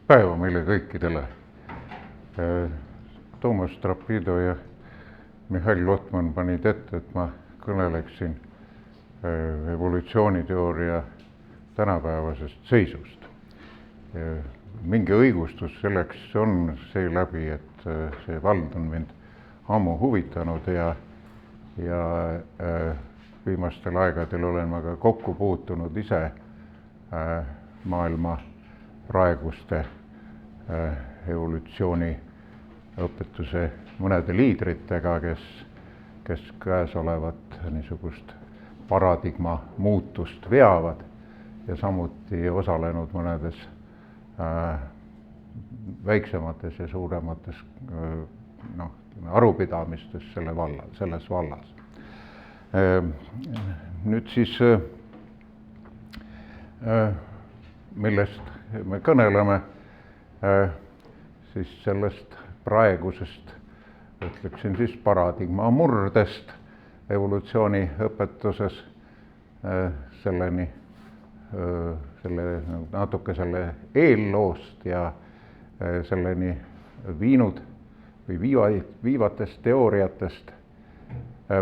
päeva meile kõikidele. Toomas Trapido ja Mihhail Lotman panid ette, et ma kõneleksin evolutsiooniteooria tänapäevasest seisust. Mingi õigustus selleks on seeläbi, et see vald on mind ammu huvitanud ja viimastel aegadel olen ma ka kokku puutunud ise maailma praeguste evolutsiooniõpetuse mõnede liidritega, kes käesolevat niisugust paradigma muutust veavad ja samuti osalenud mõnedes väiksemates ja suuremates arupidamistes selles vallas. Nüüd siis, millest me kõneleme, siis sellest praegusest, ütleksin siis paradigma murdest evolutsiooniõpetuses natuke selle eelloost ja selleni viinud või viivatest teooriatest,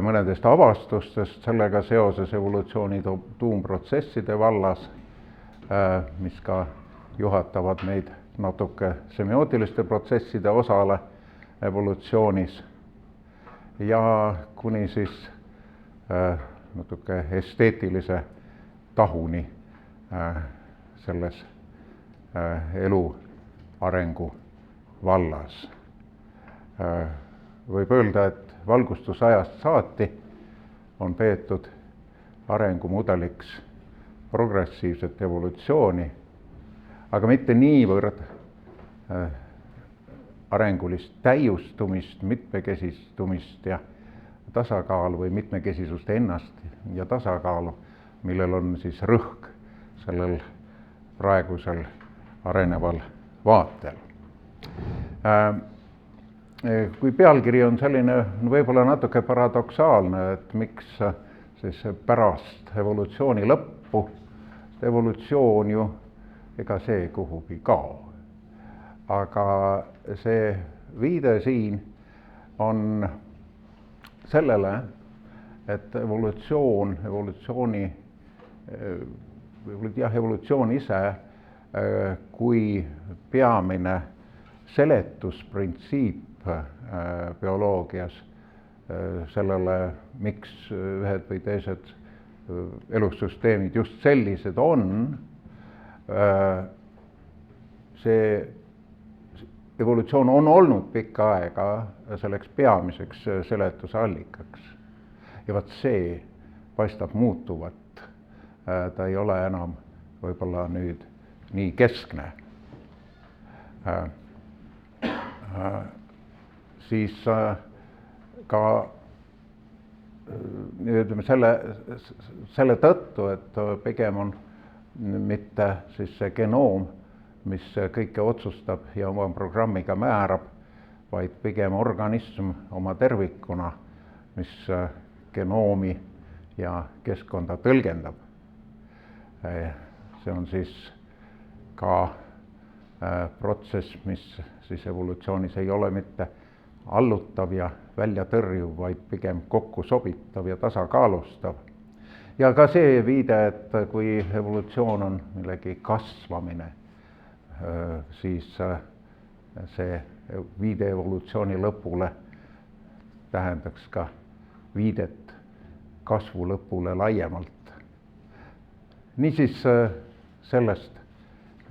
mõnedest avastustest sellega seoses evolutsiooni tuumprotsesside vallas, mis ka juhatavad meid natuke semiootiliste protsesside osale evolutsioonis ja kuni siis natuke esteetilise tahuni selles elu arengu vallas. Võib öelda, et valgustusajast saati on peetud arengumudeliks progressiivset evolutsiooni, aga mitte niivõrd arengulist täiustumist, mitmekesistumist ja tasakaalu või mitmekesisust ennast ja tasakaalu, millel on siis rõhk sellel praegusel areneval vaatel. Kui pealkiri on selline võib-olla natuke paradoksaalne, et miks siis pärast evolutsiooni lõppu, evolutsioon ju ega see kuhugi kao. Aga see viide siin on sellele, et evolutsioon ise kui peamine seletusprintsiip bioloogias sellele, miks ühed või teised elussüsteemid just sellised on, see evolutsioon on olnud pikka aega selleks peamiseks seletuse allikaks. Ja vaat see paistab muutuvat. Ta ei ole enam võib-olla nüüd nii keskne. Siis ka ütleme selle tõttu, et pigem on mitte siis see genoom, mis kõike otsustab ja oma programmiga määrab, vaid pigem organism oma tervikuna, mis genoomi ja keskkonda tõlgendab. See on siis ka protsess, mis siis evolutsioonis ei ole mitte allutav ja välja tõrjuv, vaid pigem kokku sobitav ja tasakaalustav. Ja ka see viide, et kui evolutsioon on millegi kasvamine, siis see viide evolutsiooni lõpule tähendaks ka viidet kasvu lõpule laiemalt. Niisiis sellest,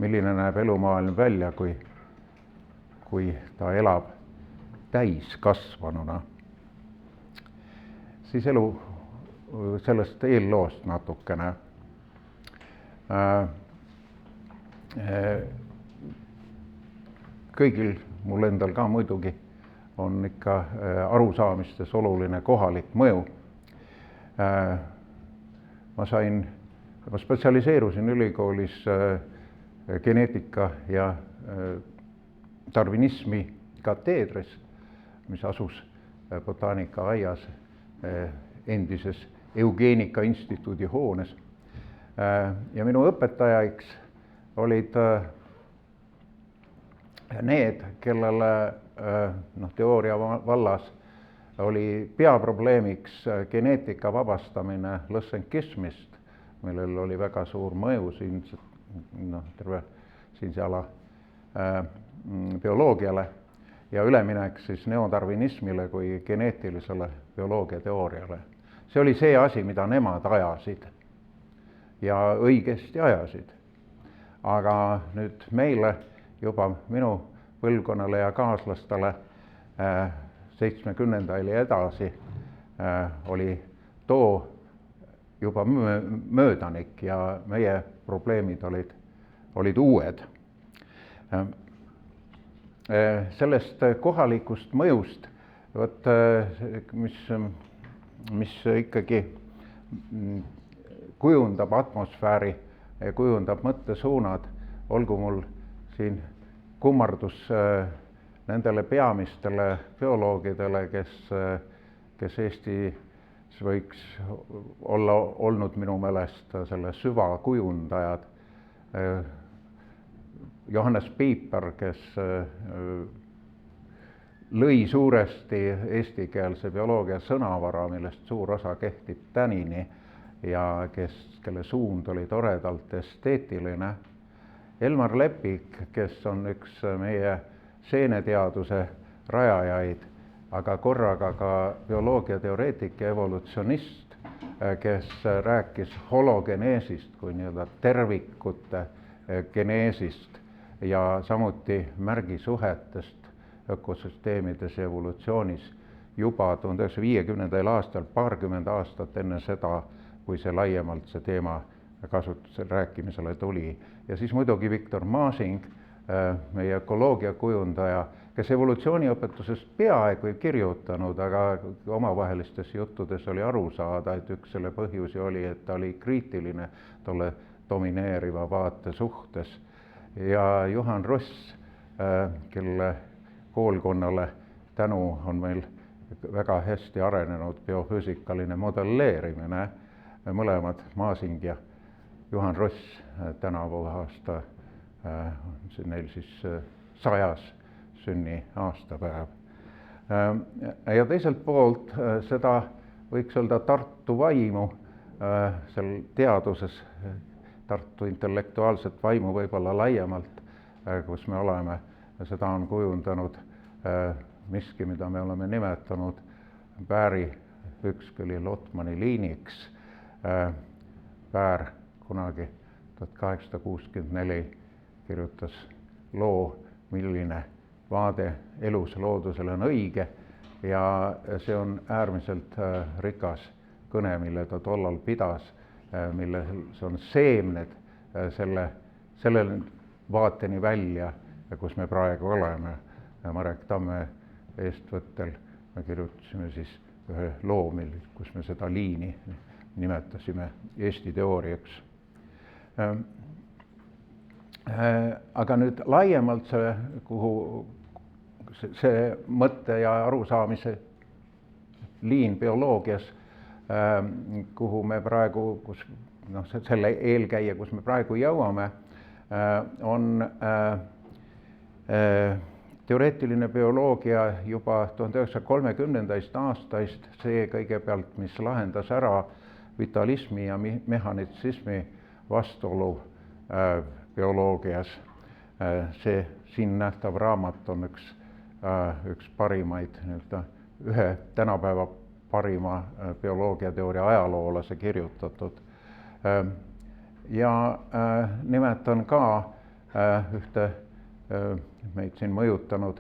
milline näeb elumaailm välja, kui ta elab täiskasvanuna, siis elu sellest eelloost natukene. Kõigil, mul endal ka muidugi, on ikka arusaamistes oluline kohalik mõju. Ma spetsialiseerusin ülikoolis geneetika ja darwinismi kateedris, mis asus botaanikaaias endises Eugeenika instituudi hoones. Ja minu õpetajaiks olid need, kellele teooria vallas oli peaprobleemiks geneetika vabastamine lõssenkismist, millel oli väga suur mõju terve siinse ala bioloogiale ja üleminek siis neodarwinismile kui geneetilisele bioloogia teooriale. See oli see asi, mida nemad ajasid ja õigesti ajasid. Aga nüüd meile, juba minu põlvkonnale ja kaaslastele 70. ja edasi oli too juba möödanik ja meie probleemid olid uued. Sellest kohalikust mõjust, mis ikkagi kujundab atmosfääri ja kujundab mõttesuunad, olgu mul siin kummardus nendele peamistele bioloogidele, kes Eestis võiks olla olnud minu meelest selle süvakujundajad. Johannes Piiper, kes lõi suuresti eestikeelse bioloogia sõnavara, millest suur osa kehtib tänini ja kelle suund oli toredalt esteetiline. Elmar Lepik, kes on üks meie seeneteaduse rajajaid, aga korraga ka bioloogiateoreetik ja evolutsionist, kes rääkis hologeneesist kui nii-öelda tervikute geneesist ja samuti märgisuhetest ökosüsteemides ja evolutsioonis juba 1950. aastal, paarkümmend aastat enne seda, kui see laiemalt see teema kasutusel rääkimisele tuli. Ja siis muidugi Viktor Masing, meie ökoloogia kujundaja, kes evolutsiooniõpetusest peaaegu ei kirjutanud, aga omavahelistes juttudes oli aru saada, et üks selle põhjusi oli, et ta oli kriitiline tolle domineeriva vaate suhtes. Ja Juhan Russ, kelle koolkonnale tänu on meil väga hästi arenenud biofüüsikaline modelleerimine, mõlemad Masing ja Juhan Russ tänavu aasta, neil siis 100. sünniaastapäev. Ja teiselt poolt seda võiks öelda Tartu vaimu seal teaduses, Tartu intellektuaalset vaimu võib-olla laiemalt, kus me oleme, seda on kujundanud miski, mida me oleme nimetanud Bääri Uexküll-Lotmani liiniks. Bäär kunagi 1864 kirjutas loo, milline vaade elus loodusele on õige ja see on äärmiselt rikas kõne, mille ta tollal pidas, milles on seemned selle vaateni välja, kus me praegu oleme. Marek Tamme eestvõttel me kirjutasime siis ühe loo, kus me seda liini nimetasime Eesti teooriaks. Aga nüüd laiemalt see mõtte ja arusaamise liin bioloogias, kuhu me praegu, selle eelkäija, kus me praegu jõuame, on teoreetiline bioloogia juba 1930. aastaist, see kõigepealt, mis lahendas ära vitalismi ja mehhanitsismi vastuolu bioloogias. See siin nähtav raamat on üks parimaid, ühe tänapäeva parima bioloogiateooria ajaloolase kirjutatud. Ja nimetan ka ühte meid siin mõjutanud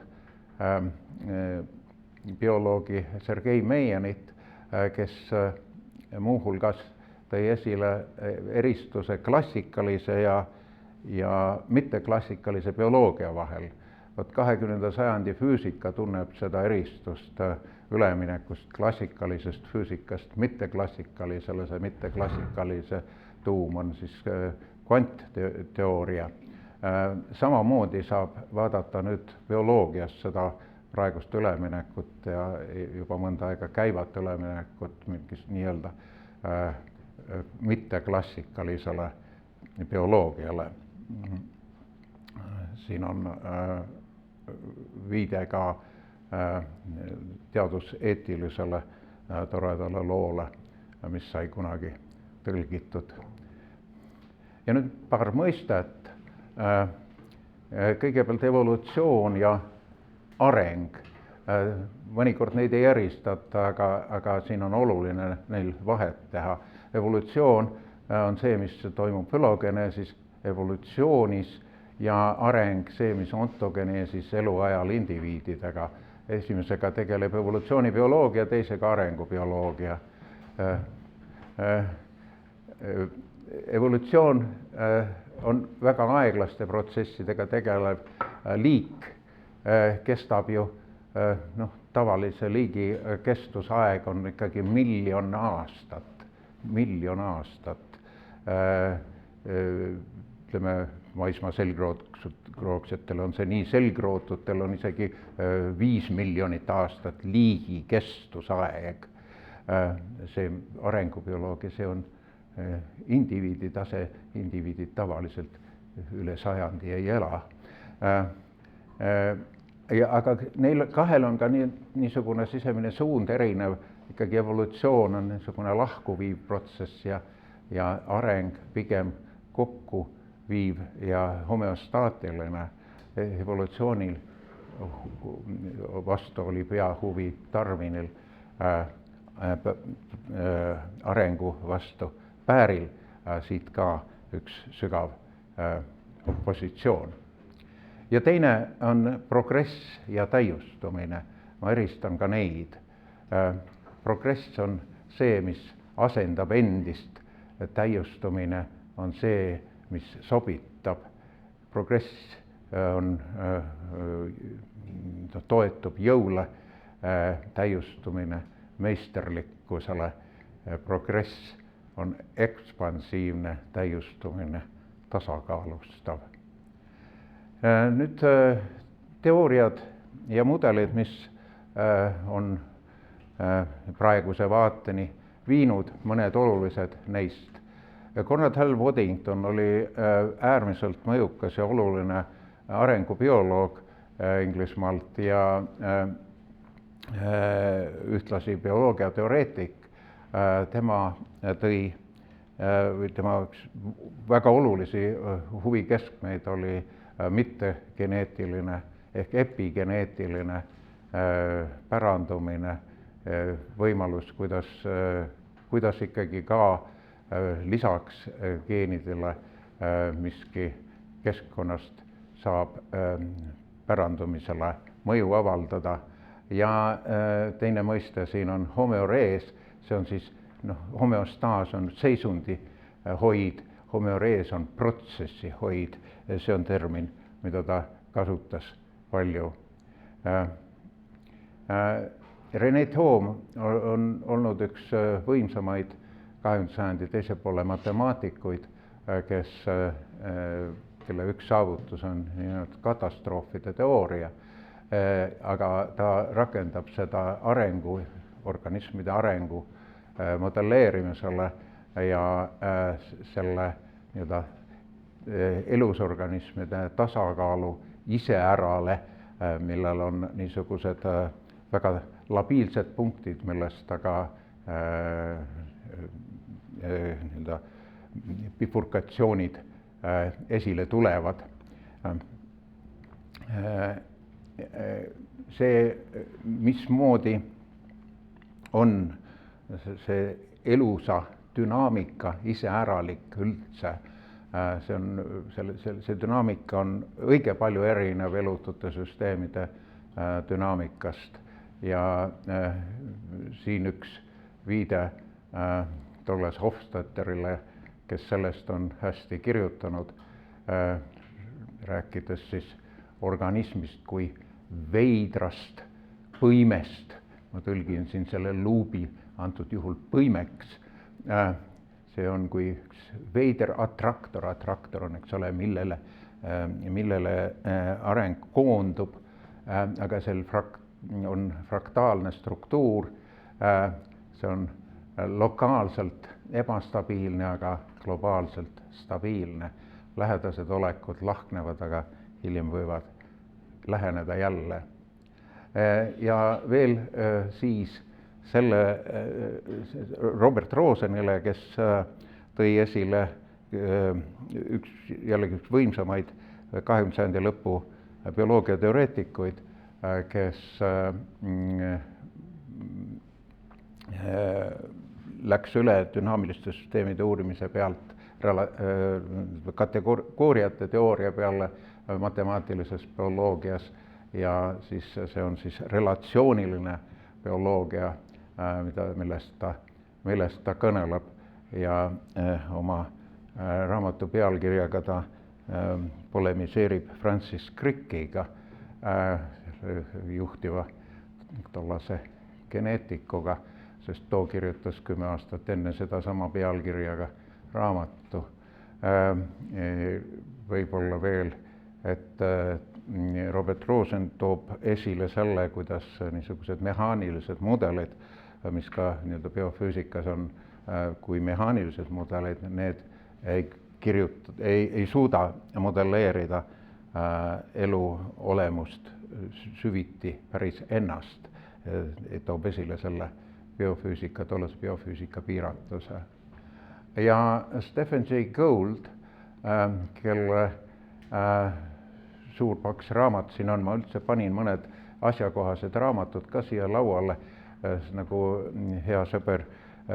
bioloogi Sergei Meijanit, kes muuhulgas tõi esile eristuse klassikalise ja mitteklassikalise bioloogia vahel. 20. sajandi füüsika tunneb seda eristust üleminekust klassikalisest füüsikast mitteklassikalisele, see mitteklassikalise tuum on siis kvantteooria. Samamoodi saab vaadata nüüd bioloogias seda praegust üleminekut ja juba mõnda aega käivat üleminekut nii-öelda mitteklassikalisele bioloogiale. Siin on viide ka teaduseetilisele toredale loole, mis sai kunagi tõlgitud. Ja nüüd paar mõistet. Kõigepealt evolutsioon ja areng. Mõnikord neid ei eristata, aga siin on oluline neil vahet teha. Evolutsioon on see, mis toimub fülogeneesis, evolutsioonis, ja areng see, mis ontogeneesis eluajal indiviididega. Esimesega tegeleb evolutsioonibioloogia, teisega arengubioloogia. Evolutsioon on väga aeglaste protsessidega tegelev liik, kestab ju, tavalise liigi kestusaeg on ikkagi miljon aastat. Ütleme, maismaa selgroogsetel on see nii, selgrootutel on isegi 5 miljonit aastat liigi kestusaeg. See arengubioloogia, see on indiviidi tase, indiviidid tavaliselt üle sajandi ei ela. Aga neil kahel on ka niisugune sisemine suund erinev, ikkagi evolutsioon on niisugune lahkuviiv protsess ja areng pigem kokku viiv ja homeostaatiline. Evolutsioonil vastu oli peahuvi Darwinil, arengu vastu Pääril, siit ka üks sügav opositsioon. Ja teine on progress ja täiustumine. Ma eristan ka neid. Progress on see, mis asendab endist. Täiustumine on see, mis sobitab. Progress toetub jõule, täiustumine meisterlikkusele. Progress on ekspansiivne, täiustumine tasakaalustav. Nüüd teooriad ja mudelid, mis on praeguse vaateni viinud, mõned olulised neist. Conrad Hall Waddington oli äärmiselt mõjukas ja oluline arengubioloog Inglismaalt ja ühtlasi bioloogiateoreetik. Tema tõi, tema väga olulisi huvikeskmeid oli mittegeneetiline ehk epigeneetiline pärandumine, võimalus, kuidas ikkagi ka lisaks geenidele miski keskkonnast saab pärandumisele mõju avaldada. Ja teine mõiste siin on homeorees, see on siis, homeostaas on seisundi hoid, homeorees on protsessi hoid, see on termin, mida ta kasutas palju. René Thom on olnud üks võimsamaid 20. sajandi teise poole matemaatikuid, kelle üks saavutus on katastroofide teooria, aga ta rakendab seda arengu, organismide arengu modelleerimisele ja selle elusorganismide tasakaalu iseärale, millel on niisugused väga labiilsed punktid, millest aga bifurkatsioonid esile tulevad. See, mismoodi on see elusa dünaamika iseäralik üldse, see dünaamika on õige palju erinev elutute süsteemide dünaamikast ja siin üks viide Douglas Hofstadterile, kes sellest on hästi kirjutanud, rääkides siis organismist kui veidrast põimest. Ma tõlgin siin selle luubi antud juhul põimeks. See on kui üks veider atraktor, atraktor on, eks ole, millele areng koondub, aga sel on fraktaalne struktuur, see on lokaalselt ebastabiilne, aga globaalselt stabiilne. Lähedased olekud lahknevad, aga hiljem võivad läheneda jälle. Ja veel siis selle Robert Rosenile, kes tõi esile jällegi üks võimsamaid 20. sajandi lõpu bioloogiateoreetikuid, kes läks üle dünaamiliste süsteemide uurimise pealt kategooriate teooria peale matemaatilises bioloogias ja siis see on siis relatsiooniline bioloogia, millest ta kõneleb ja oma raamatu pealkirjaga ta polemiseerib Francis Crickiga, juhtiva tollase geneetikuga, sest too kirjutas 10 aastat enne sedasama pealkirjaga raamatu. Võib-olla veel, et Robert Rosen toob esile selle, kuidas niisugused mehaanilised mudelid, mis ka nii-öelda biofüüsikas on kui mehaanilised mudelid, need ei suuda modelleerida elu olemust süviti päris ennast. Toob esile selle tollase biofüüsika piiratuse. Ja Stephen Jay Gould, kelle suur paks raamat siin on, ma üldse panin mõned asjakohased raamatud ka siia lauale, nagu hea sõber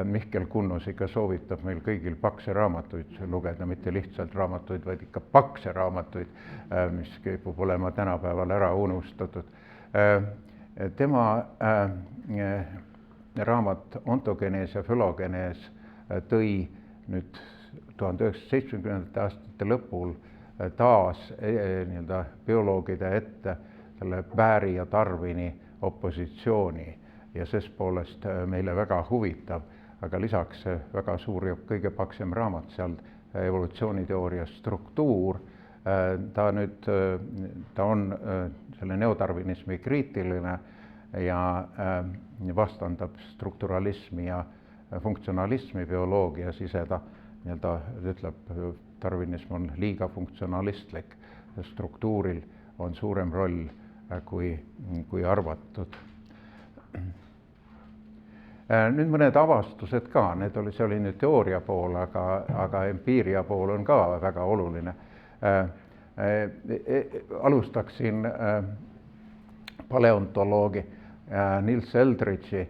Mihkel Kunnus ikka soovitab meil kõigil pakse raamatuid lugeda, mitte lihtsalt raamatuid, vaid ikka pakse raamatuid, mis kipub olema tänapäeval ära unustatud. Tema raamat Ontogenees ja fülogenees tõi nüüd 1970. aastate lõpul taas nii-öelda bioloogide ette selle Baery ja Darwini opositsiooni ja ses poolest meile väga huvitav, aga lisaks väga suur ja kõige paksem raamat seal, evolutsiooniteooria struktuur, ta on selle neodarwinismi kriitiline ja vastandab strukturalismi ja funktsionalismi bioloogias ise ta nii-öelda ütleb, darwinism on liiga funktsionalistlik, struktuuril on suurem roll kui arvatud. Nüüd mõned avastused ka, see oli nüüd teooria pool, aga empiiria pool on ka väga oluline. Alustaksin paleontoloogi Niels Eldridge'i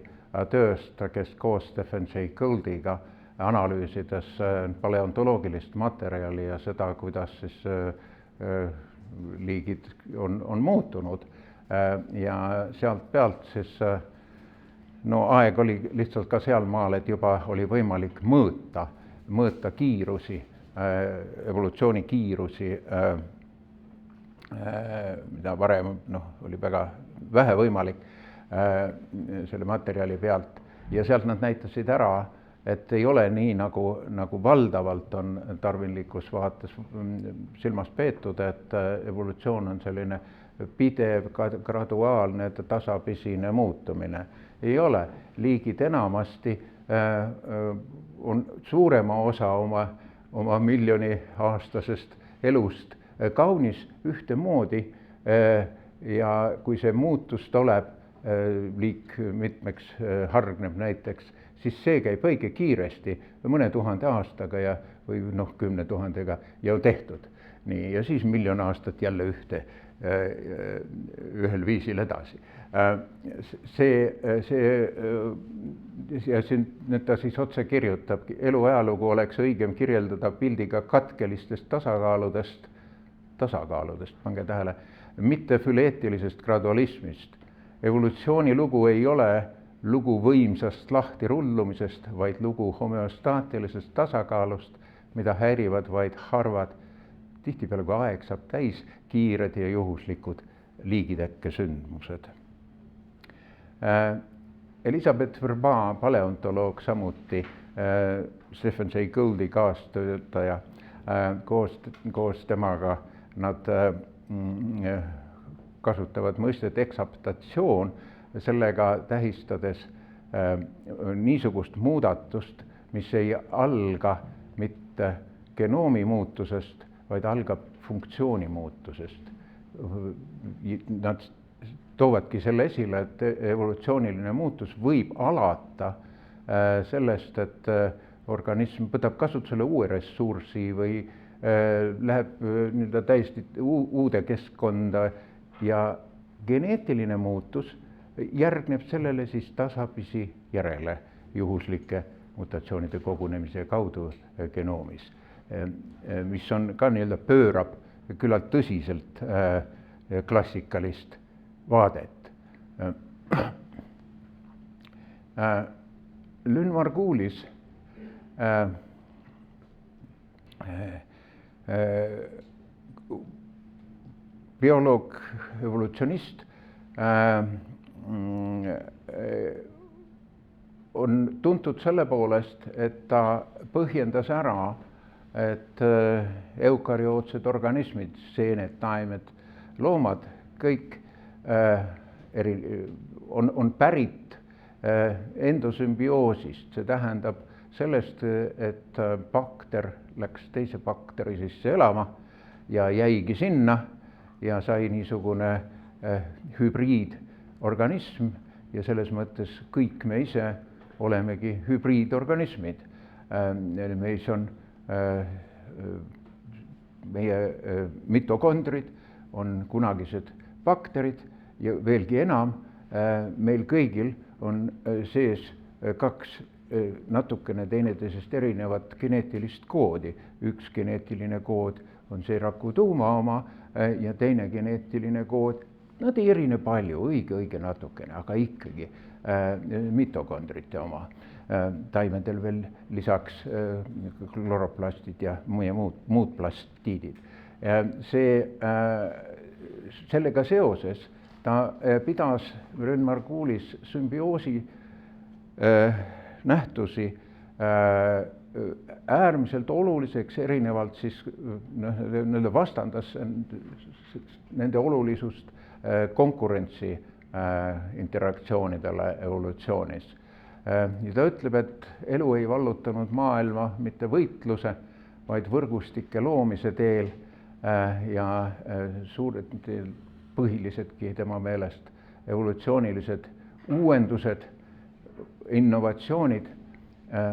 tööst, kes koos Stephen Jay Gouldiga analüüsides paleontoloogilist materjali ja seda, kuidas siis liigid on muutunud ja sealt pealt siis aeg oli lihtsalt ka sealmaal, et juba oli võimalik mõõta kiirusi, evolutsiooni kiirusi, mida varem oli väga vähe võimalik selle materjali pealt ja sealt nad näitasid ära, et ei ole nii, nagu valdavalt on darwinlikus vaates silmas peetud, et evolutsioon on selline pidev, graduaalne, tasapisine muutumine. Ei ole. Liigid enamasti on suurema osa oma miljoni aastasest elust kaunis ühtemoodi ja kui see muutus tuleb, liik mitmeks hargneb näiteks, siis see käib õige kiiresti, mõne 1000 aastaga või 10 000-ga ja on tehtud. Nii, ja siis miljon aastat jälle ühel viisil edasi. Ta siis otse kirjutab, elu ajalugu oleks õigem kirjeldada pildiga katkelistest tasakaaludest, pange tähele, mitte füleetilisest gradualismist. Evolutsiooni lugu ei ole lugu võimsast lahtirullumisest, vaid lugu homeostaatilisest tasakaalust, mida häirivad vaid harvad. Tihtipeale, kui aeg saab täis, kiired ja juhuslikud liigitekke sündmused. Elisabeth Vrba, paleontoloog, samuti Stephen Jay Gouldi kaastöötaja, koos temaga nad kasutavad mõistet eksaptatsioon, sellega tähistades niisugust muudatust, mis ei alga mitte genoomi muutusest, vaid algab funktsiooni muutusest. nad toovadki selle esile, et evolutsiooniline muutus võib alata sellest, et organism võtab kasutusele uue ressursi või läheb nii-öelda täiesti uude keskkonda ja geneetiline muutus järgneb sellele siis tasapisi järele juhuslike mutatsioonide kogunemise kaudu genoomis, mis on ka nii-öelda pöörab küllalt tõsiselt klassikalist vaadet. Lynn Margulis bioloog, evolutsionist on tuntud selle poolest, et ta põhjendas ära, et eukaryootsed organismid, seened, taimed, loomad, kõik on pärit endosümbioosist, see tähendab sellest, et bakter läks teise bakteri sisse elama ja jäigi sinna ja sai niisugune hübriidorganism ja selles mõttes kõik me ise olemegi hübriidorganismid. Meis on meie mitokondrid on kunagised bakterid ja veelgi enam, meil kõigil on sees kaks natukene teineteisest erinevat geneetilist koodi. Üks geneetiline kood on see raku tuuma oma ja teine geneetiline kood, nad ei erine palju, õige natukene, aga ikkagi mitokondrite oma. Taimedel veel lisaks kloroplastid ja muud plastiidid. Sellega seoses ta pidas Lynn Margulis sümbioosi nähtusi äärmiselt oluliseks, erinevalt siis vastandas nende olulisust konkurentsi interaktsioonidele evolutsioonis. Ja ta ütleb, et elu ei vallutanud maailma mitte võitluse, vaid võrgustike loomise teel ja suured põhilisedki tema meelest evolutsioonilised uuendused, innovatsioonid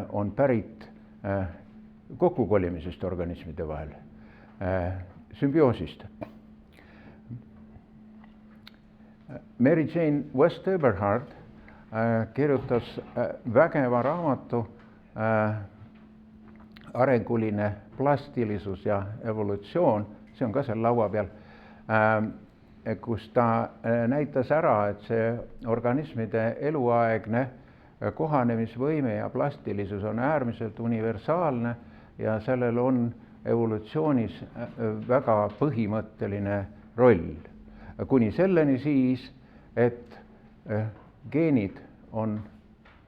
on pärit kokkukolimisest organismide vahel, sümbioosist. Mary Jane West Eberhard kirjutas vägeva raamatu Arenguline plastilisus ja evolutsioon, see on ka seal laua peal, kus ta näitas ära, et see organismide eluaegne kohanemisvõime ja plastilisus on äärmiselt universaalne ja sellel on evolutsioonis väga põhimõtteline roll. Kuni selleni siis, et geenid on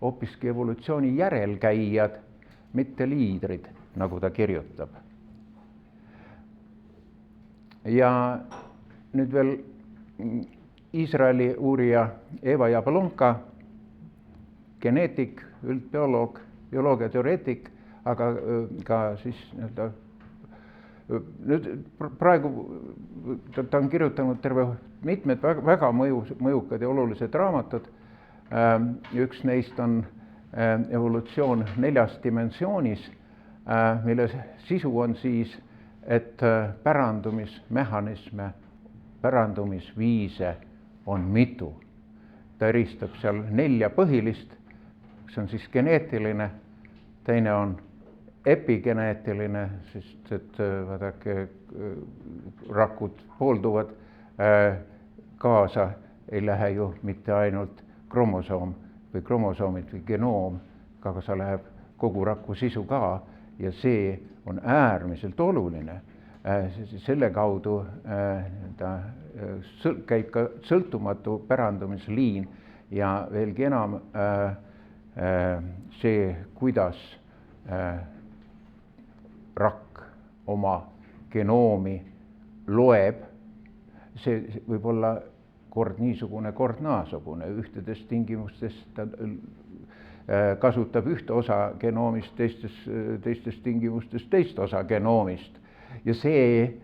hoopiski evolutsiooni järelkäijad, mitte liidrid, nagu ta kirjutab. Ja nüüd veel Iisraeli uurija Eva Jablonka, geneetik, üldbioloog, bioloogiateoreetik, aga ka siis nüüd praegu ta on kirjutanud terve mitmed väga mõjukad ja olulised raamatud. Üks neist on evolutsioon 4 dimensioonis, mille sisu on siis, et pärandumismehhanisme, pärandumisviise on mitu. Ta eristab seal 4 põhilist, see on siis geneetiline, teine on epigeneetiline, sest et vaadake, rakud poolduvad kaasa, ei lähe ju mitte ainult kromosoom või kromosoomid või genoom, kaasa läheb kogu raku sisu ka ja see on äärmiselt oluline. Selle kaudu ta käib ka sõltumatu pärandumisliin ja veelgi enam see, kuidas rakk oma genoomi loeb, see võib olla kord niisugune, kord naasugune, ühtedes tingimustes ta kasutab ühte osa genoomist, teistes tingimustes teist osa genoomist. Ja see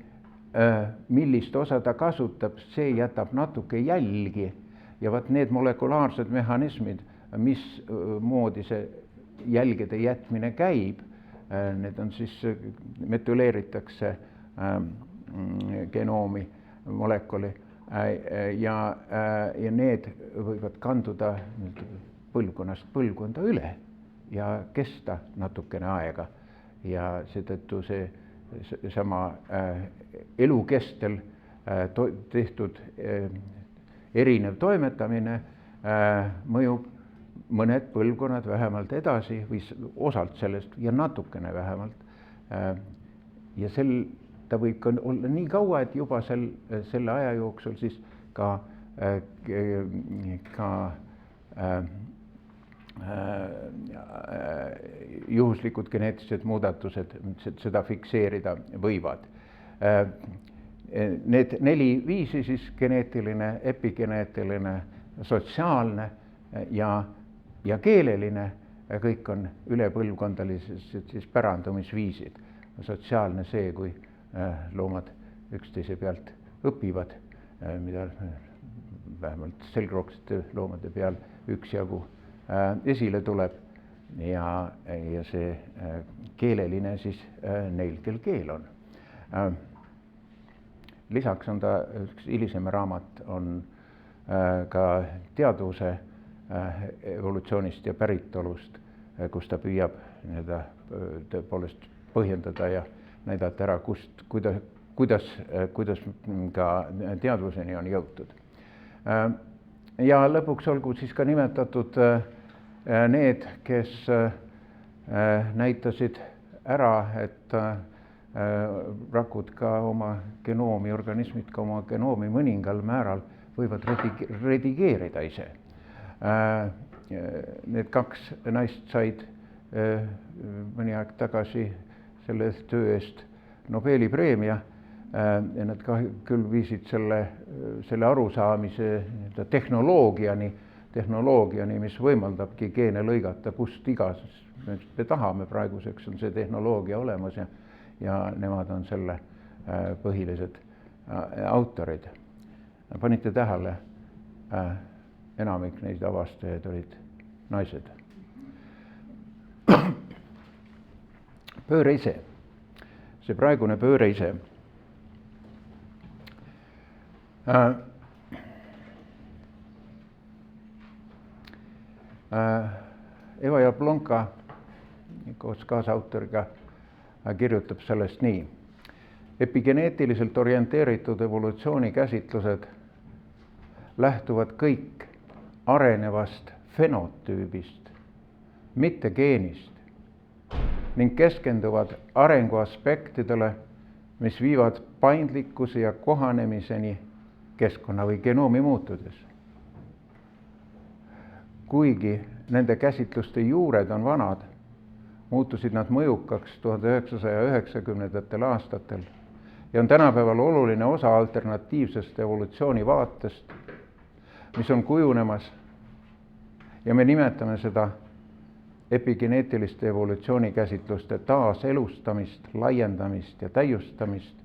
millist osa ta kasutab, see jätab natuke jälgi ja vaat need molekulaarsed mehhanismid, mismoodi see jälgede jätmine käib, need on siis, metüleeritakse genoomi molekuli ja need võivad kanduda põlvkonnast põlvkonda üle ja kesta natukene aega ja seetõttu see sama elukestel tehtud erinev toimetamine mõjub mõned põlvkonnad vähemalt edasi või osalt sellest ja natukene vähemalt. Ja ta võib ka olla nii kaua, et juba selle aja jooksul siis ka juhuslikud geneetilised muudatused seda fikseerida võivad. Need 4 viisi siis geneetiline, epigeneetiline, sotsiaalne ja keeleline, kõik on ülepõlvkondalised siis pärandumisviisid. Sotsiaalne see, kui loomad üksteise pealt õpivad, mida vähemalt selgroogsete loomade peal üksjagu esile tuleb ja see keeleline siis neil, kel keel on. Lisaks on ta, üks hilisem raamat on ka teadvuse evolutsioonist ja päritolust, kus ta püüab tõepoolest põhjendada ja näidata ära, kuidas ka teadvuseni on jõutud. Ja lõpuks olgu siis ka nimetatud need, kes näitasid ära, et rakud ka oma genoomi, organismid ka oma genoomi mõningal määral võivad redigeerida ise. Need 2 naist said mõni aeg tagasi selle töö eest Nobeli preemia ja nad ka küll viisid selle arusaamise tehnoloogiani, mis võimaldabki geene lõigata kust igas. Me tahame, praeguseks on see tehnoloogia olemas ja nemad on selle põhilised autorid. Panite tähele, enamik neid avastajaid olid naised. Pööre ise, see praegune pööre ise. Eva Jablonka koos kaasautoriga kirjutab sellest nii. Epigeneetiliselt orienteeritud evolutsiooni käsitlused lähtuvad kõik arenevast fenotüübist, mitte geenist, ning keskenduvad arenguaspektidele, mis viivad paindlikkuse ja kohanemiseni keskkonna või genoomi muutudes. Kuigi nende käsitluste juured on vanad, muutusid nad mõjukaks 1990. aastatel ja on tänapäeval oluline osa alternatiivsest evolutsioonivaatest, mis on kujunemas ja me nimetame seda epigeneetiliste evolutsioonikäsitluste taaselustamist, laiendamist ja täiustamist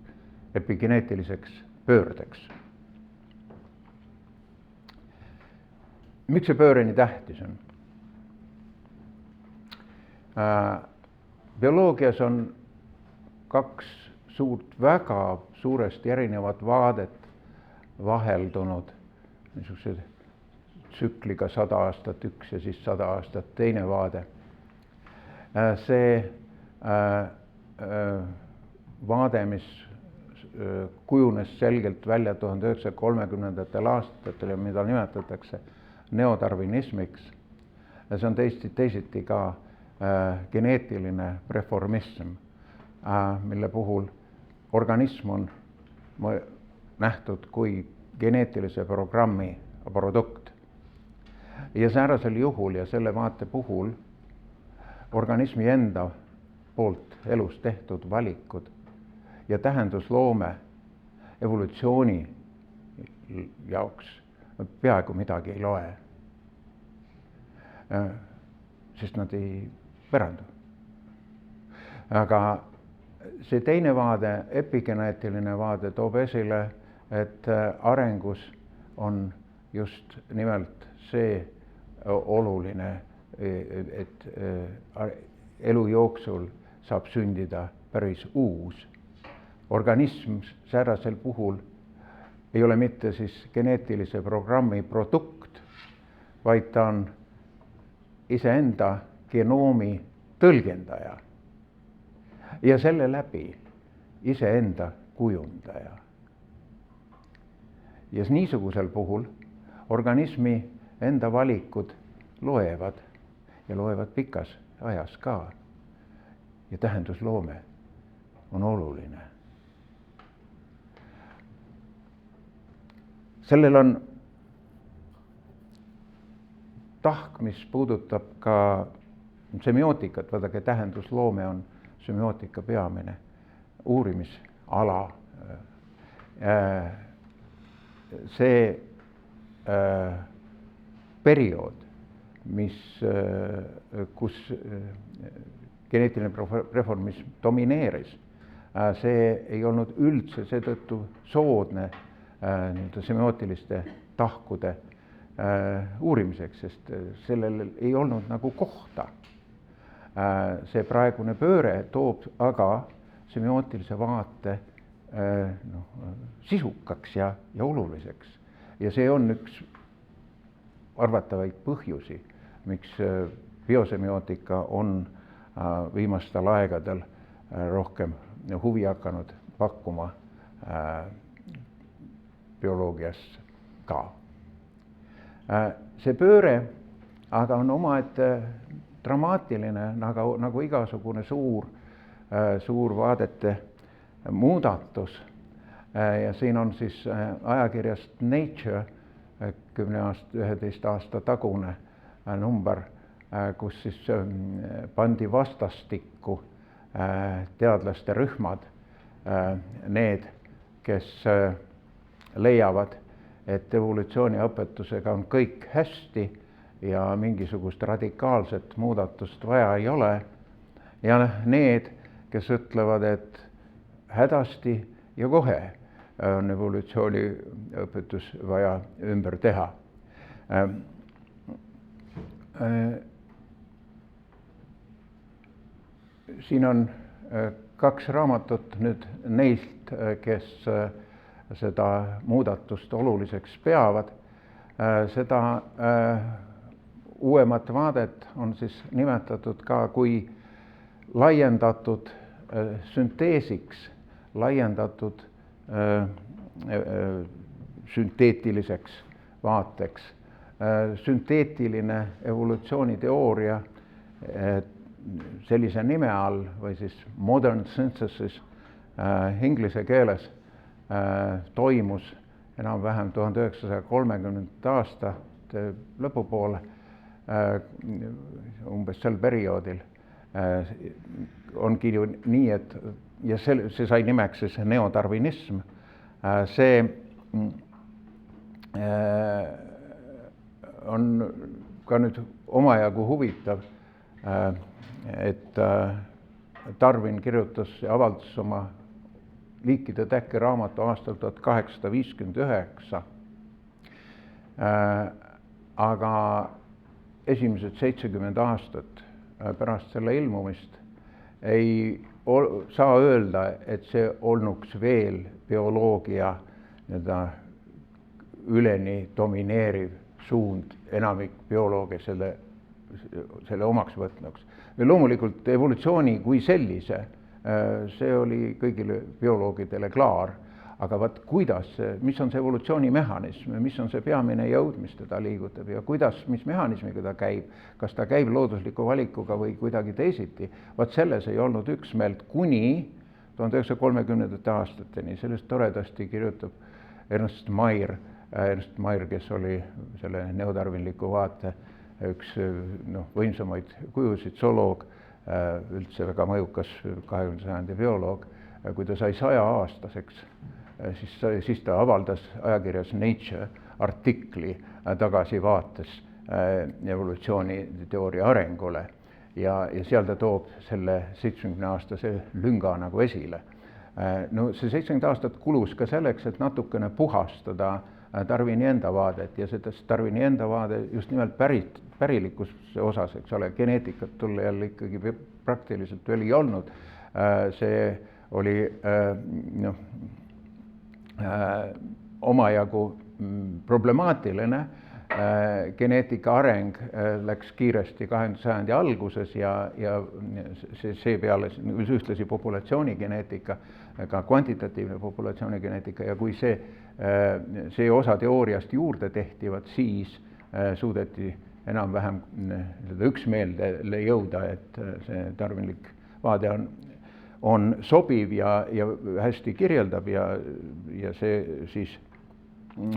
epigeneetiliseks pöördeks. Miks see pööre nii tähtis on? Bioloogias on 2 suurt, väga suuresti erinevat vaadet vaheldunud, niisugused tsükliga 100 aastat üks ja siis 100 aastat teine vaade. See vaade, mis kujunes selgelt välja 1930. aastatel ja mida nimetatakse neodarwinismiks, see on teisiti ka geneetiline reformism, mille puhul organism on nähtud kui geneetilise programmi produkt. Ja säärasel juhul ja selle vaate puhul organismi enda poolt elus tehtud valikud ja tähendusloome evolutsiooni jaoks peaaegu midagi ei loe, sest nad ei pärandu. Aga see teine vaade, epigeneetiline vaade, toob esile, et arengus on just nimelt see oluline, et elu jooksul saab sündida päris uus organism. Säärasel puhul ei ole mitte siis geneetilise programmi produkt, vaid ta on iseenda genoomi tõlgendaja ja selle läbi iseenda kujundaja. Ja niisugusel puhul organismi enda valikud loevad ja loevad pikas ajas ka. Ja tähendusloome on oluline. Sellel on tahk, mis puudutab ka semiootikat. Vaadake, tähendusloome on semiootika peamine uurimisala. See periood, kus geneetiline reformism domineeris, see ei olnud üldse seetõttu soodne semiootiliste tahkude uurimiseks, sest sellel ei olnud nagu kohta. See praegune pööre toob aga semiootilise vaate sisukaks ja oluliseks. Ja see on üks arvatavaid põhjusi, miks biosemiotika on viimastel aegadel rohkem huvi hakanud pakkuma bioloogias ka. See pööre aga on omaette dramaatiline, nagu igasugune suur vaadete muudatus. Ja siin on siis ajakirjast Nature 11 aasta tagune number, kus siis pandi vastastikku teadlaste rühmad, need, kes leiavad, et evolutsiooniõpetusega on kõik hästi ja mingisugust radikaalset muudatust vaja ei ole, ja need, kes ütlevad, et hädasti ja kohe on evolutsiooniõpetus vaja ümber teha. Siin on 2 raamatut nüüd neilt, kes seda muudatust oluliseks peavad. Seda uuemat vaadet on siis nimetatud ka kui laiendatud sünteesiks, laiendatud sünteetiliseks vaateks. Sünteetiline evolutsiooniteooria sellise nime all või siis modern synthesis inglise keeles toimus enam-vähem 1930. aastate lõpupoole, umbes sel perioodil. Ongi ju nii, et ja see sai nimeks siis neodarwinism. See on ka nüüd omajagu huvitav, et Darwin kirjutas ja avaldas oma liikide täkkeraamatu aastal 1859. Aga esimesed 70 aastat pärast selle ilmumist ei saa öelda, et see olnuks veel bioloogia üleni domineeriv suund, enamik bioloogia selle omaks võtnuks. Loomulikult evolutsiooni kui sellise, see oli kõigile bioloogidele klaar, aga kuidas, mis on see evolutsioonimehhanism, mis on see peamine jõud, mis teda liigutab ja mis mehhanismiga ta käib, kas ta käib loodusliku valikuga või kuidagi teisiti. Selles ei olnud üksmeelt kuni 1930. aastateni. Sellest toredasti kirjutab Ernst Mayr, kes oli selle neodarwinliku vaate üks võimsamaid kujusid, zooloog, üldse väga mõjukas 20. sajandi bioloog. Kui ta sai 100-aastaseks, siis ta avaldas ajakirjas Nature artikli tagasivaates evolutsiooniteooria arengule ja seal ta toob selle 70-aastase lünga nagu esile. No see 70 aastat kulus ka selleks, et natukene puhastada Darwini enda vaadet ja seda Darwini enda vaade just nimelt pärilikkuse osas, eks ole, geneetikat tol jälle ikkagi praktiliselt veel ei olnud. See oli omajagu problemaatiline. Geneetika areng läks kiiresti 20. sajandi alguses ja seepeale ühtlasi populatsioonigeneetika, ka kvantitatiivne populatsioonigeneetika ja kui see osa teooriast juurde tehtivat, siis suudeti enam-vähem üksmeelde jõuda, et see darwinlik vaade on sobiv ja hästi kirjeldab ja see siis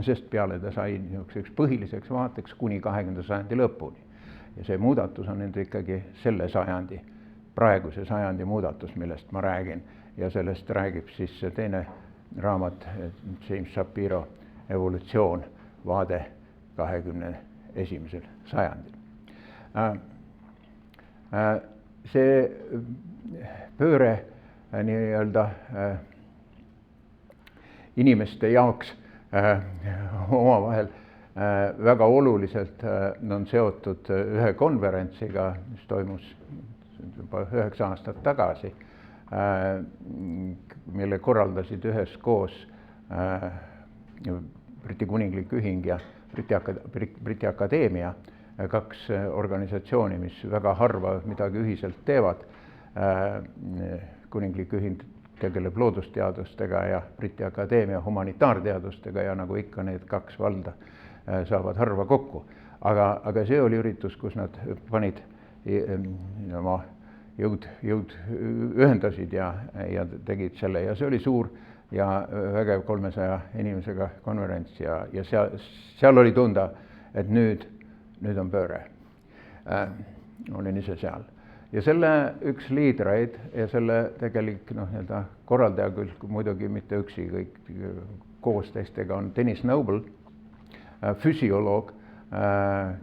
sest peale ta sai niisuguseks põhiliseks vaateks kuni 20. sajandi lõpuni. Ja see muudatus on nüüd ikkagi selle sajandi, praeguse sajandi muudatus, millest ma räägin. Ja sellest räägib siis teine raamat James Shapiro evolutsioon, vaade 21. sajandil. See pööre nii-öelda inimeste jaoks omavahel väga oluliselt on seotud ühe konverentsiga, mis toimus juba 9 aastat tagasi, mille korraldasid üheskoos Briti Kuninglik Ühing ja Briti Akadeemia, 2 organisatsiooni, mis väga harva midagi ühiselt teevad. Kuninglik Ühing tegeleb loodusteadustega ja Briti Akadeemia humanitaarteadustega ja nagu ikka need 2 valda saavad harva kokku. Aga see oli üritus, kus nad panid oma jõud ühendasid ja tegid selle ja see oli suur ja vägev 300 inimesega konverents ja seal oli tunda, et nüüd on pööre. Olin ise seal. Ja selle üks liidreid ja selle tegelik korraldaja küll muidugi mitte üksi, kõik koos teistega on Dennis Noble, füsioloog,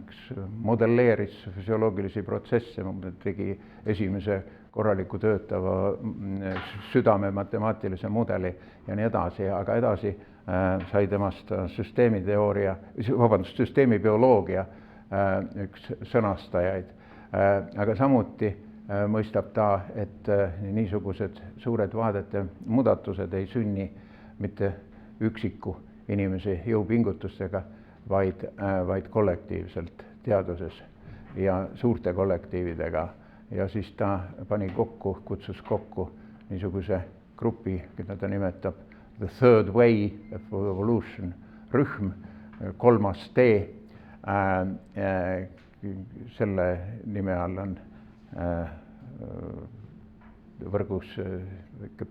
kes modelleeris füsioloogilisi protsesse, tegi esimese korraliku töötava südame matemaatilise mudeli ja nii edasi, aga edasi sai temast süsteemibioloogia üks sõnastajaid. Aga samuti mõistab ta, et niisugused suured vaadete muudatused ei sünni mitte üksiku inimese jõupingutustega, vaid kollektiivselt teaduses ja suurte kollektiividega. Ja siis ta kutsus kokku niisuguse grupi, keda ta nimetab The Third Way of Evolution, rühm, 3. tee. Selle nime all on võrgus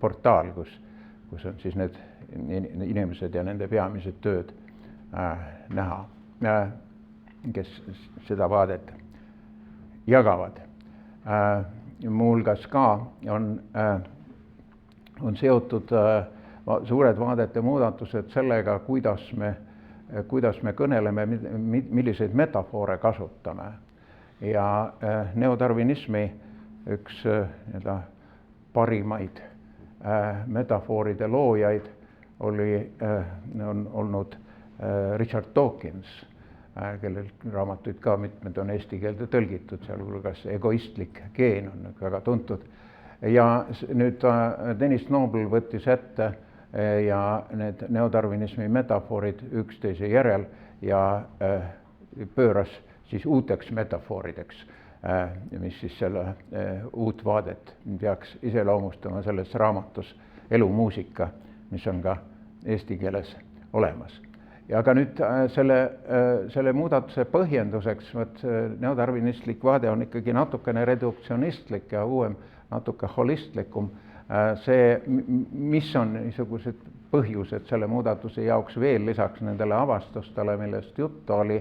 portaal, kus on siis need inimesed ja nende peamised tööd näha, kes seda vaadet jagavad. Muuhulgas ka on seotud suured vaadete muudatused sellega, kuidas me kõneleme, milliseid metafoore kasutame. Ja neodarwinismi üks parimaid metafooride loojaid on olnud Richard Dawkins, kellel raamatuid ka mitmed on eesti keelde tõlgitud, sealhulgas Egoistlik geen on väga tuntud. Ja nüüd Dennis Noble võttis ette ja need neodarwinismi metafoorid üksteise järel ja pööras siis uuteks metafoorideks, mis siis selle uut vaadet peaks iseloomustama selles raamatus Elumuusika, mis on ka eesti keeles olemas. Ja aga nüüd selle muudatuse põhjenduseks, neodarwinistlik vaade on ikkagi natukene reduktsionistlik ja uuem, natuke holistlikum. See, mis on niisugused põhjused selle muudatuse jaoks veel lisaks nendele avastustele, millest juttu oli.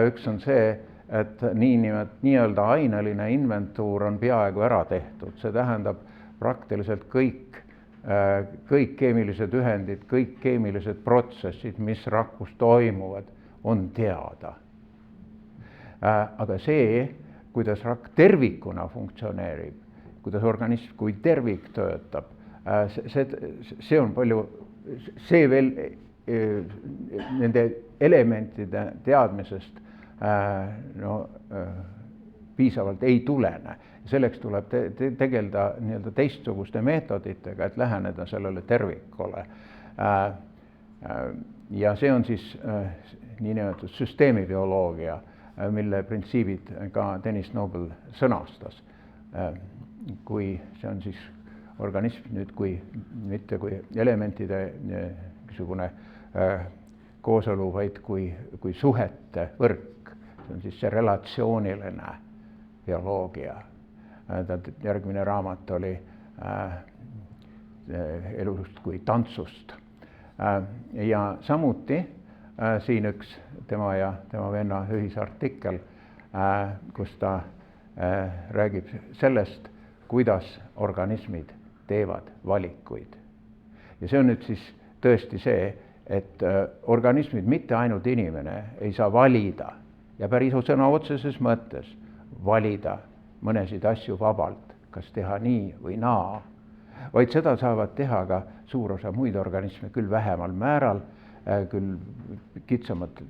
Üks on see, et nii-öelda aineline inventuur on peaaegu ära tehtud. See tähendab praktiliselt kõik keemilised ühendid, kõik keemilised protsessid, mis rakus toimuvad, on teada. Aga see, kuidas rakk tervikuna funktsioneerib, kuidas organism kui tervik töötab, see on palju, see veel nende elementide teadmisest piisavalt ei tulene. Selleks tuleb tegeleda nii-öelda teistsuguste meetoditega, et läheneda sellele tervikule. Ja see on siis niinimetatud süsteemibioloogia, mille printsiibid ka Dennis Noble sõnastas. Kui see on siis organism nüüd mitte kui elementide niisugune kooselu, vaid kui suhete võrk, see on siis see relatsiooniline bioloogia. Järgmine raamat oli elust kui tantsust. Ja samuti siin üks tema ja tema venna ühisartikkel, kus ta räägib sellest, kuidas organismid teevad valikuid. Ja see on nüüd siis tõesti see, et organismid, mitte ainult inimene, ei saa valida ja päris sõna otseses mõttes valida mõnesid asju vabalt, kas teha nii või naa, vaid seda saavad teha ka suur osa muid organisme, küll vähemal määral, küll kitsamat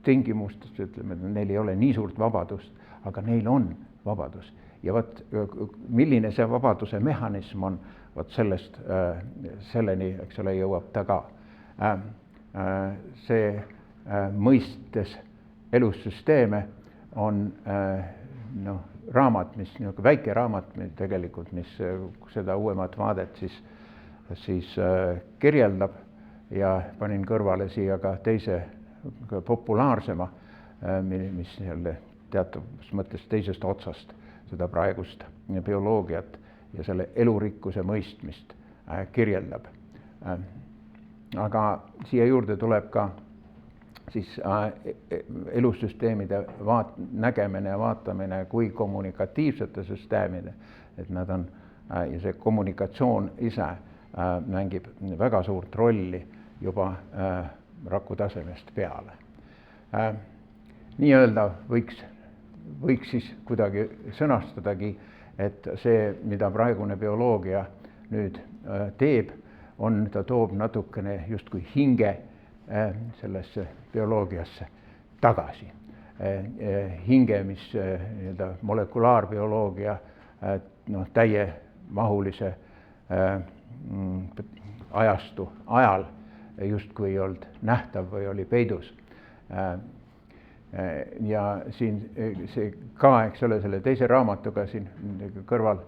tingimustest, ütleme, et neil ei ole nii suurt vabadust, aga neil on vabadus. Ja milline see vabaduse mehhanism on, sellest selleni, eks ole, jõuab ta ka. See mõistes elussüsteeme on raamat, väike raamat tegelikult, mis seda uuemat vaadet siis kirjeldab ja panin kõrvale siia ka teise populaarsema, mis teatavas mõttes teisest otsast seda praegust bioloogiat ja selle elurikkuse mõistmist kirjeldab. Aga siia juurde tuleb ka siis elusüsteemide nägemine ja vaatamine kui kommunikatiivsete süsteemide, et nad on, ja see kommunikatsioon ise mängib väga suurt rolli juba raku tasemest peale. Nii-öelda võiks siis kuidagi sõnastadagi, et see, mida praegune bioloogia nüüd teeb, ta toob natukene justkui hinge sellesse bioloogiasse tagasi. Hinge, mis molekulaarbioloogia täiemahulise ajastu ajal justkui ei olnud nähtav või oli peidus. Ja siin see ka, eks ole, selle teise raamatuga siin kõrval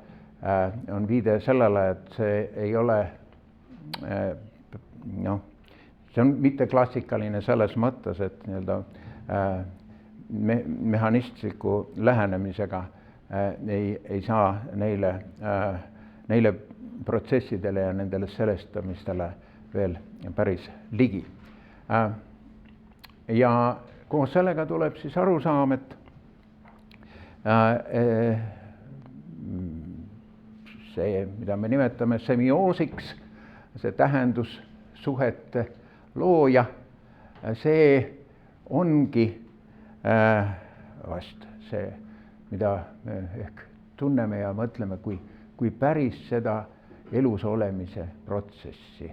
on viide sellele, et see ei ole, see on mitte klassikaline selles mõttes, et mehhanistliku lähenemisega ei saa neile protsessidele ja nendele selestamistele veel päris ligi. Ja koos sellega tuleb siis arusaam, et see, mida me nimetame semioosiks, see tähendussuhete looja, see ongi vast see, mida me ehk tunneme ja mõtleme kui päris seda elus olemise protsessi.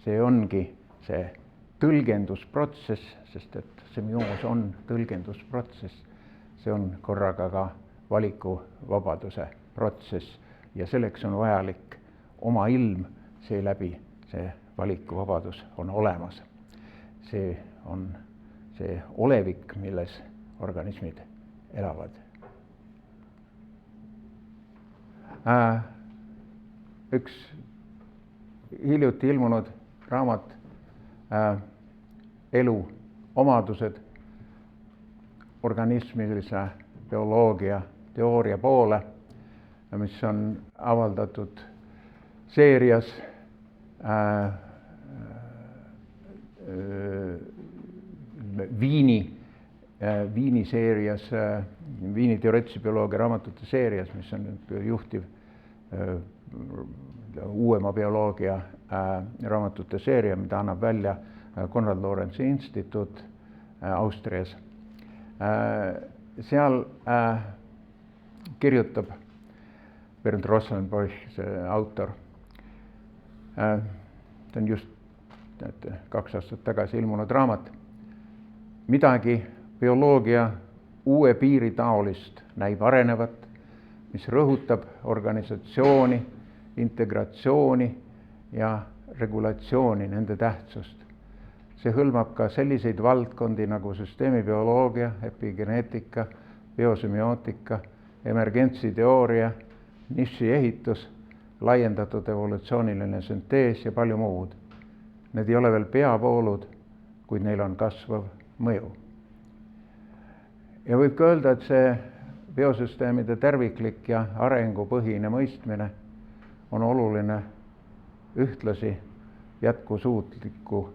See ongi see tõlgendusprotsess, sest et semioos on tõlgendusprotsess, see on korraga ka valikuvabaduse protsess ja selleks on vajalik oma ilm, seeläbi see valikuvabadus on olemas. See on see olevik, milles organismid elavad. Üks hiljuti ilmunud raamat Elu omadused organismilise bioloogia teooria poole, mis on avaldatud seerias Viini seerias, Viini teoreetilise bioloogia raamatute seerias, mis on juhtiv uuema bioloogia raamatute seeria, mida annab välja Konrad Lorenzi instituut Austrias. seal kirjutab Bernd Rosenbosch, see autor. See on just 2 aastat tagasi ilmunud raamat. Midagi bioloogia uue piiri taolist näib arenevat, mis rõhutab organisatsiooni, integratsiooni ja regulatsiooni, nende tähtsust. See hõlmab ka selliseid valdkondi nagu süsteemibioloogia, epigeneetika, biosemiootika, emergentsiteooria, nišiehitus, laiendatud evolutsiooniline süntees ja palju muud. Need ei ole veel peavoolud, kuid neil on kasvav mõju. Ja võib ka öelda, et see biosüsteemide terviklik ja arengupõhine mõistmine on oluline ühtlasi jätkusuutliku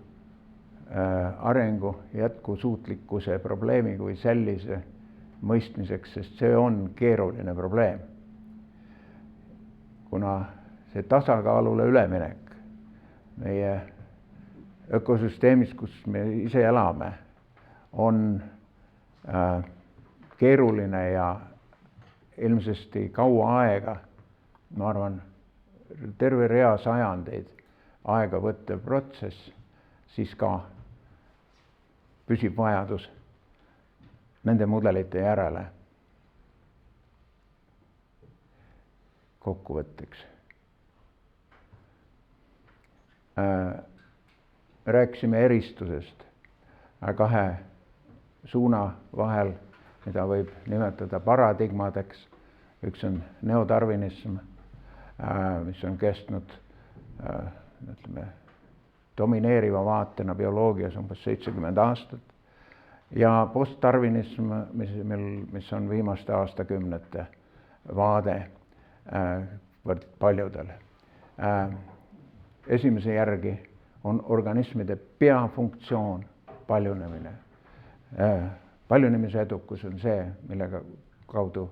arengu, jätkusuutlikkuse probleemi kui sellise mõistmiseks, sest see on keeruline probleem. Kuna see tasakaalule üleminek meie ökosüsteemis, kus me ise elame, on keeruline ja ilmsesti kaua aega, ma arvan, terve rea sajandeid aega võttev protsess, siis ka püsib vajadus nende mudelite järele. Kokkuvõtteks. Rääkisime eristusest 2 suuna vahel, mida võib nimetada paradigmadeks. Üks on neodarwinism, mis on kestnud domineeriva vaatena bioloogias umbes 70 aastat, ja postdarwinism, mis on viimaste aastakümnete vaade paljudel. Esimese järgi on organismide peafunktsioon paljunemine. Paljunemise edukus on see, millega kaudu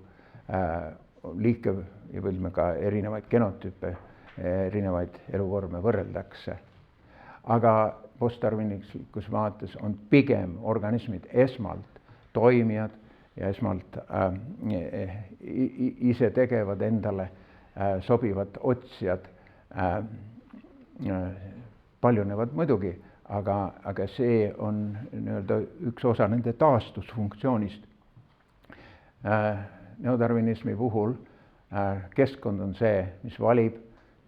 liike ja võime ka erinevaid genotüüpe, erinevaid eluvorme võrreldakse. Aga postdarwinilikus vaates on pigem organismid esmalt toimijad ja esmalt ise tegevad endale sobivad otsijad, paljunevad muidugi, aga see on nii-öelda üks osa nende taastusfunktsioonist. Neodarwinismi puhul keskkond on see, mis valib,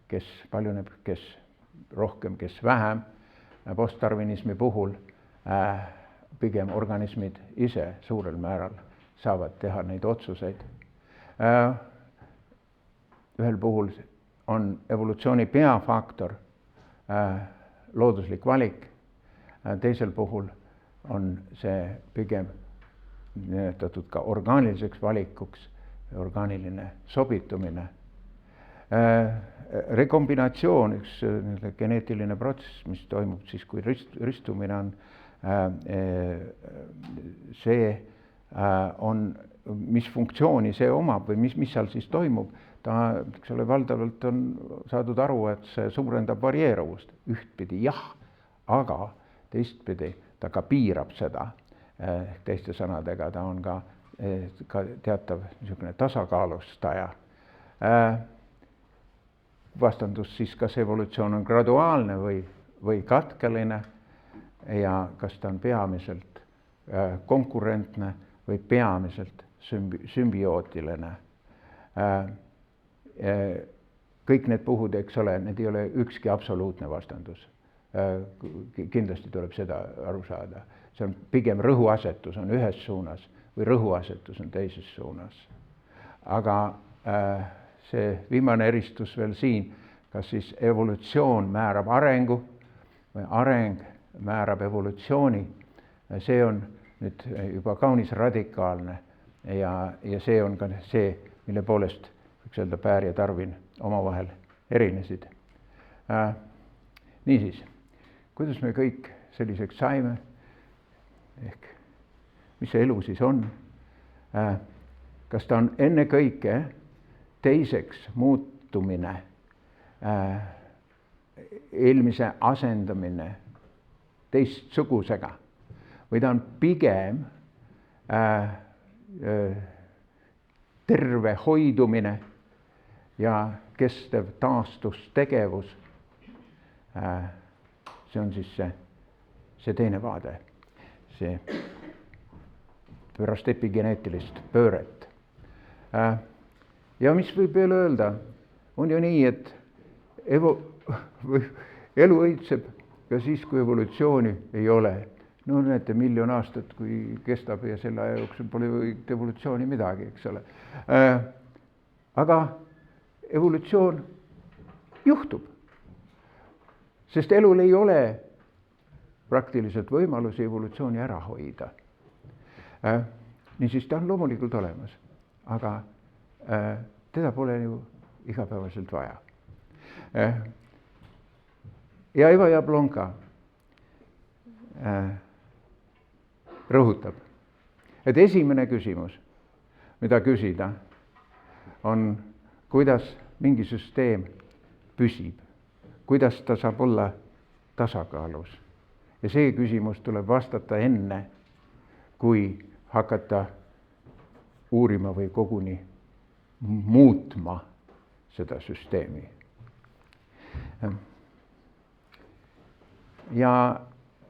kes paljuneb, kes rohkem, kes vähem. Postdarwinismi puhul pigem organismid ise suurel määral saavad teha neid otsuseid. Ühel puhul on evolutsiooni peafaktor looduslik valik, teisel puhul on see pigem nimetatud ka orgaaniliseks valikuks, orgaaniline sobitumine. Rekombinatsioon, üks geneetiline protsess, mis toimub siis, kui ristumine on, see on, mis funktsiooni see omab või mis seal siis toimub, ta, eks ole, valdavalt on saadud aru, et see suurendab varieeruvust. Ühtpidi jah, aga teistpidi ta ka piirab seda. Teiste sõnadega ta on ka teatav niisugune tasakaalustaja. Vastandus siis, kas evolutsioon on graduaalne või katkeline ja kas ta on peamiselt konkurentne või peamiselt sümbiootiline. Kõik need puhud, eks ole, need ei ole ükski absoluutne vastandus. Kindlasti tuleb seda aru saada. See on pigem rõhuasetus on ühes suunas või rõhuasetus on teises suunas. Aga see viimane eristus veel siin, kas siis evolutsioon määrab arengu või areng määrab evolutsiooni, see on nüüd juba kaunis radikaalne ja see on ka see, mille poolest võiks öelda Baer ja Darwin omavahel erinesid. Niisiis, kuidas me kõik selliseks saime, ehk mis see elu siis on? Kas ta on ennekõike teiseks muutumine, eelmise asendamine teistsugusega või ta on pigem terve hoidumine ja kestev taastustegevus. See on siis see teine vaade, see pärast epigeneetilist pööret. Ja mis võib veel öelda, on ju nii, et elu õitseb ka siis, kui evolutsiooni ei ole. No näete, 1 000 000 aastat, kui kestab ja selle aja jooksul pole evolutsiooni midagi, eks ole. Aga evolutsioon juhtub, sest elul ei ole praktiliselt võimalusi evolutsiooni ära hoida. Niisiis ta on loomulikult olemas, aga teda pole ju igapäevaselt vaja. Ja Eva Jablonka rõhutab, et esimene küsimus, mida küsida, on, kuidas mingi süsteem püsib, kuidas ta saab olla tasakaalus. Ja see küsimus tuleb vastata enne, kui hakata uurima või koguni muutma seda süsteemi. Ja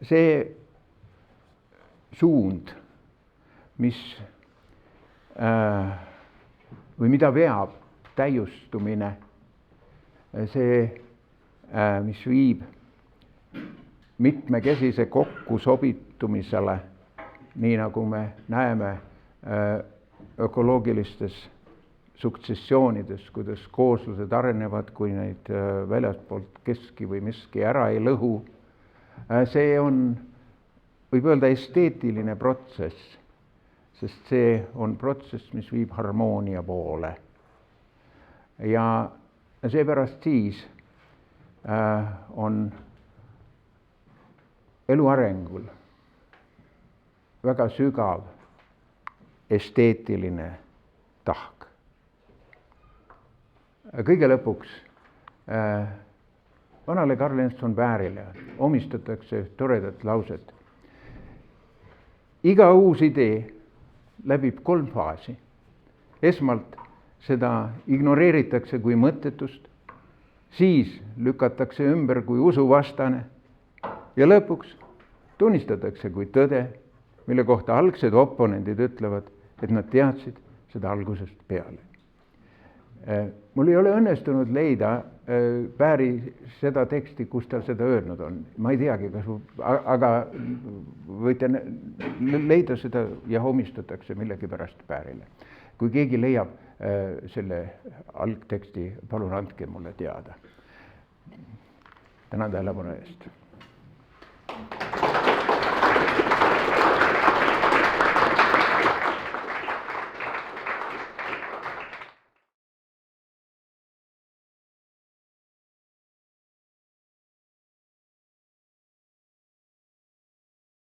see suund, või mida veab täiustumine, see, mis viib mitmekesise kokkusobitumisele, nii nagu me näeme ökoloogilistes suksessioonides, kuidas kooslused arenevad, kui neid väljastpoolt keski või miski ära ei lõhu. See on, võib öelda, esteetiline protsess, sest see on protsess, mis viib harmoonia poole. Ja seepärast siis on elu arengul väga sügav esteetiline tahk. Kõige lõpuks vanale Karl Enston Bärile omistatakse toredat lauset. Iga uus idee läbib 3 faasi. Esmalt seda ignoreeritakse kui mõttetust, siis lükatakse ümber kui usuvastane ja lõpuks tunnistatakse kui tõde, mille kohta algsed oponendid ütlevad, et nad teadsid seda algusest peale. Mul ei ole õnnestunud leida Bäri seda teksti, kus ta seda öelnud on. Ma ei teagi, aga võite leida seda ja omistatakse millegipärast Bärile. Kui keegi leiab selle algteksti, palun andke mulle teada. Tänan tähelepanu eest.